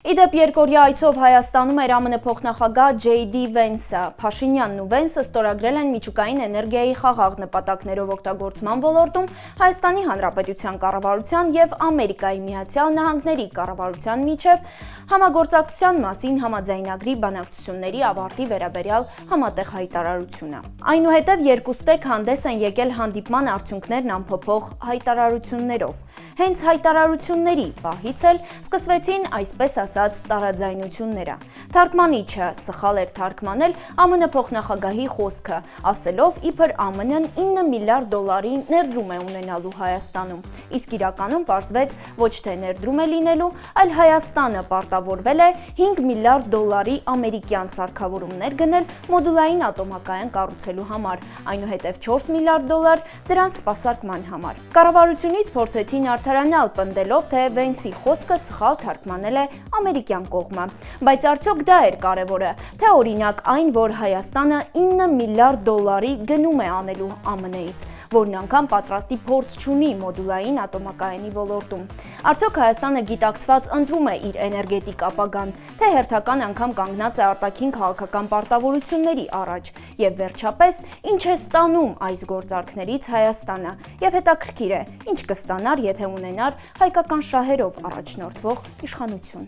Իդեպ երկօրյա այցով Հայաստանում էր ԱՄՆ փոխնախագահ Ջեյ Դի Վենսը։ Փաշինյանն ու Վենսը ստորագրել են միջուկային էներգիայի խաղաղ նպատակներով օգտագործման ոլորտում Հայաստանի Հանրապետության կառավարության եւ Ամերիկայի Միացյալ Նահանգների կառավարության միջև համագործակցության մասին համաձայնագրի բանակցությունների ավարտի վերաբերյալ համատեղ հայտարարությունը։ Այնուհետև երկուստեք հանդես են եկել հանդիպման արդյունքներն ամփոփող հայտարարություններով։ Հենց հայտարարությունների պահից էլ սկսվեցին այսպես ասած տարաձայնությունները։ Թարգմանիչը սխալ էր թարգմանել ԱՄՆ փոխնախագահի խոսքը, ասելով իբր ԱՄՆ-ն 9 միլիարդ դոլարի ներդրում է ունենալու Հայաստանում, իսկ իրականում պարզվեց ոչ թե ներդրում է լինելու, այլ Հայաստանը պարտավորվել է 5 միլիարդ դոլարի ամերիկյան սարքավորումներ գնել մոդուլային ատոմակայան կառուցելու համար, այնուհետև 4 միլիարդ դոլար դրանց սպասարկման համար։ Կառավարությունից փորձեցին արդարանալ, պնդելով, թե Վենսի խոսքը սխալ թարգմանել է ամերիկյան կողմը, բայց արդյոք դա էր կարևորը, թե օրինակ այն, որ Հայաստանը 9 միլիարդ դոլարի գնում է անելու ԱՄՆ-ից, որն անգամ պատրաստի փորձ չունի մոդուլային ատոմակայանի ոլորտում։ Արդյոք Հայաստանը գիտակցված ընտրում է իր էներգետիկ ապագան, թե հերթական անգամ կանգնած է արտաքին քաղաքական պարտավորությունների առաջ, եւ վերջապես ինչ է ստանում այս գործարքներից Հայաստանը, եւ հետաքրքիր է, ինչ կստանար, եթե ունենար հայկական շահերով առաջնորդվող իշխանություն։